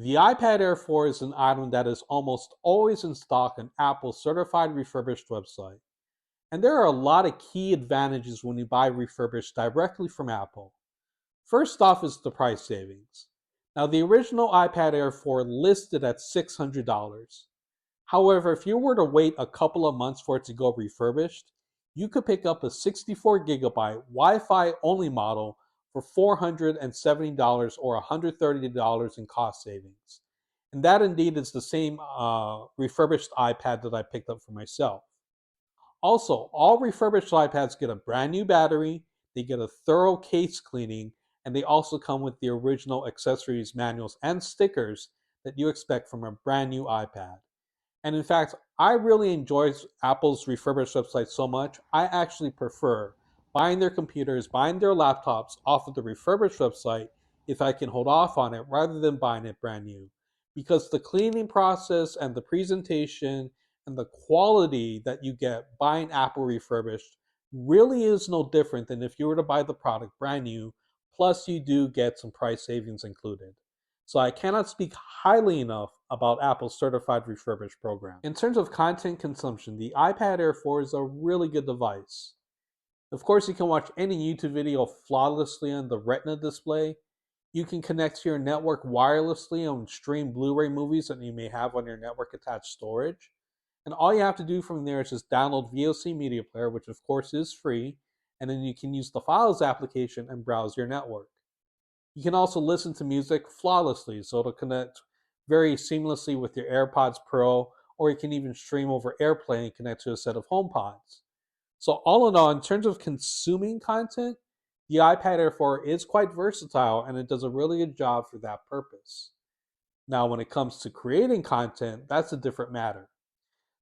The iPad Air 4 is an item that is almost always in stock on Apple's Certified Refurbished website. And there are a lot of key advantages when you buy refurbished directly from Apple. First off is the price savings. Now, the original iPad Air 4 listed at $600. However, if you were to wait a couple of months for it to go refurbished, you could pick up a 64 gigabyte Wi-Fi only model for $470 or $130 in cost savings. And that indeed is the same refurbished iPad that I picked up for myself. Also, all refurbished iPads get a brand new battery, they get a thorough case cleaning, and they also come with the original accessories manuals and stickers that you expect from a brand new iPad. And in fact, I really enjoy Apple's refurbished website so much, I actually prefer buying their computers, buying their laptops off of the refurbished website if I can hold off on it rather than buying it brand new. Because the cleaning process and the presentation and the quality that you get buying Apple refurbished really is no different than if you were to buy the product brand new, plus you do get some price savings included. So I cannot speak highly enough about Apple's Certified Refurbished program. In terms of content consumption, the iPad Air 4 is a really good device. Of course, you can watch any YouTube video flawlessly on the Retina display. You can connect to your network wirelessly and stream Blu-ray movies that you may have on your network attached storage. And all you have to do from there is just download VOC Media Player, which of course is free, and then you can use the Files application and browse your network. You can also listen to music flawlessly, so it'll connect very seamlessly with your AirPods Pro, or you can even stream over AirPlay and connect to a set of HomePods. So all in all, in terms of consuming content, the iPad Air 4 is quite versatile and it does a really good job for that purpose. Now, when it comes to creating content, that's a different matter.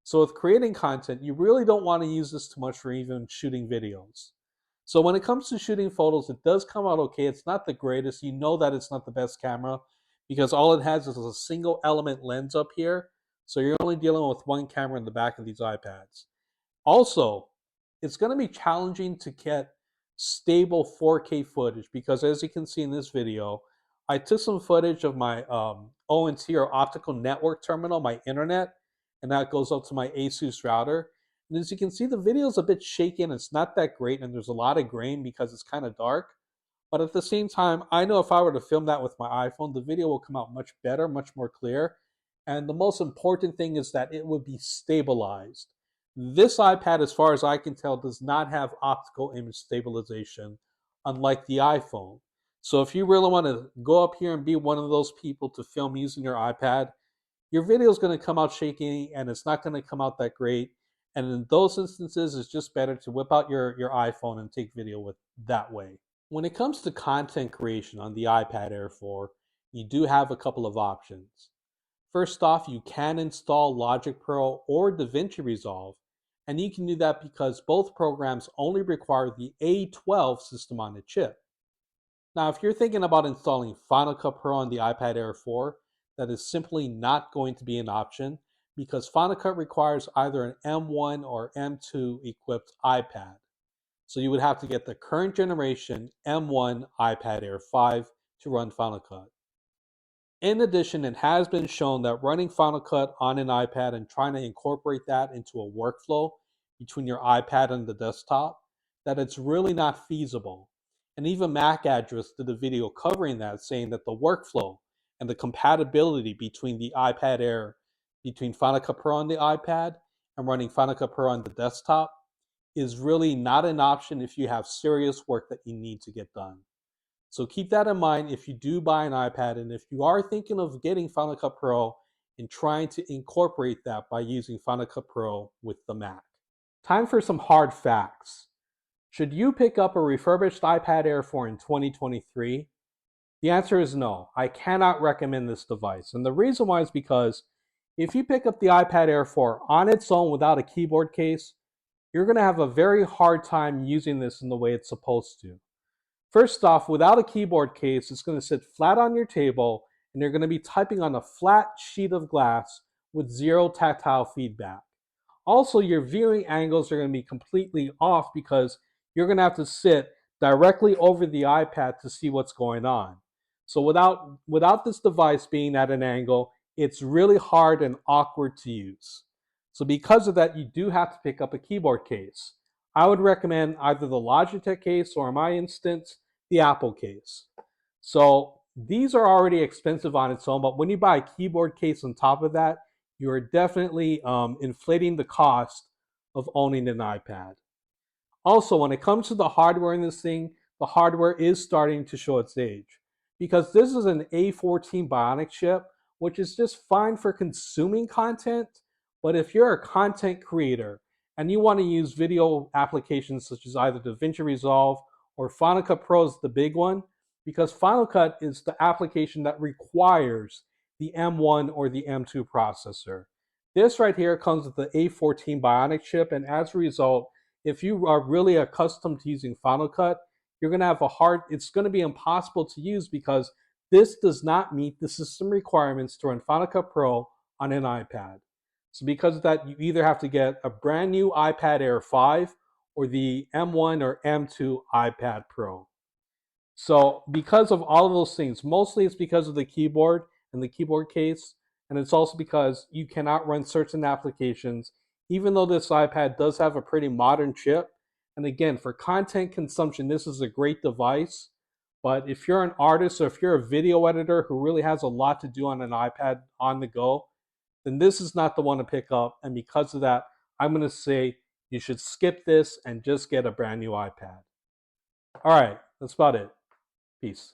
So with creating content, you really don't want to use this too much for even shooting videos. So when it comes to shooting photos, it does come out okay. It's not the greatest. You know that it's not the best camera because all it has is a single element lens up here. So you're only dealing with one camera in the back of these iPads. Also, it's going to be challenging to get stable 4K footage because as you can see in this video, I took some footage of my ONT or optical network terminal, my internet, and that goes up to my ASUS router. And as you can see, the video is a bit shaky and it's not that great and there's a lot of grain because it's kind of dark. But at the same time, I know if I were to film that with my iPhone, the video will come out much better, much more clear. And the most important thing is that it would be stabilized. This iPad, as far as I can tell, does not have optical image stabilization, unlike the iPhone. So if you really want to go up here and be one of those people to film using your iPad, your video is going to come out shaky and it's not going to come out that great. And in those instances, it's just better to whip out your iPhone and take video with that way. When it comes to content creation on the iPad Air 4, you do have a couple of options. First off, you can install Logic Pro or DaVinci Resolve, and you can do that because both programs only require the A12 system on the chip. Now, if you're thinking about installing Final Cut Pro on the iPad Air 4, that is simply not going to be an option because Final Cut requires either an M1 or M2 equipped iPad. So you would have to get the current generation M1 iPad Air 5 to run Final Cut. In addition, it has been shown that running Final Cut on an iPad and trying to incorporate that into a workflow between your iPad and the desktop, that it's really not feasible. And even Mac Address did a video covering that, saying that the workflow and the compatibility between the iPad Air, between Final Cut Pro on the iPad and running Final Cut Pro on the desktop is really not an option if you have serious work that you need to get done. So keep that in mind if you do buy an iPad and if you are thinking of getting Final Cut Pro and trying to incorporate that by using Final Cut Pro with the Mac. Time for some hard facts. Should you pick up a refurbished iPad Air 4 in 2023? The answer is no. I cannot recommend this device. And the reason why is because if you pick up the iPad Air 4 on its own without a keyboard case, you're going to have a very hard time using this in the way it's supposed to. First off, without a keyboard case, it's going to sit flat on your table and you're going to be typing on a flat sheet of glass with zero tactile feedback. Also, your viewing angles are going to be completely off because you're going to have to sit directly over the iPad to see what's going on. So without this device being at an angle, it's really hard and awkward to use. So because of that, you do have to pick up a keyboard case. I would recommend either the Logitech case or in my instance, the Apple case. So these are already expensive on its own, but when you buy a keyboard case on top of that, you're definitely inflating the cost of owning an iPad. Also, when it comes to the hardware in this thing, the hardware is starting to show its age. Because this is an A14 Bionic chip, which is just fine for consuming content. But if you're a content creator and you want to use video applications such as either DaVinci Resolve or Final Cut Pro is the big one, because Final Cut is the application that requires the M1 or the M2 processor. This right here comes with the A14 Bionic chip, and as a result, if you are really accustomed to using Final Cut, you're going to have it's going to be impossible to use because this does not meet the system requirements to run Final Cut Pro on an iPad. So because of that, you either have to get a brand new iPad Air 5 or the M1 or M2 iPad Pro. So because of all of those things, mostly it's because of the keyboard and the keyboard case, and it's also because you cannot run certain applications, even though this iPad does have a pretty modern chip. And again, for content consumption, this is a great device. But if you're an artist or if you're a video editor who really has a lot to do on an iPad on the go, then this is not the one to pick up. And because of that, I'm going to say you should skip this and just get a brand new iPad. All right, that's about it. Peace.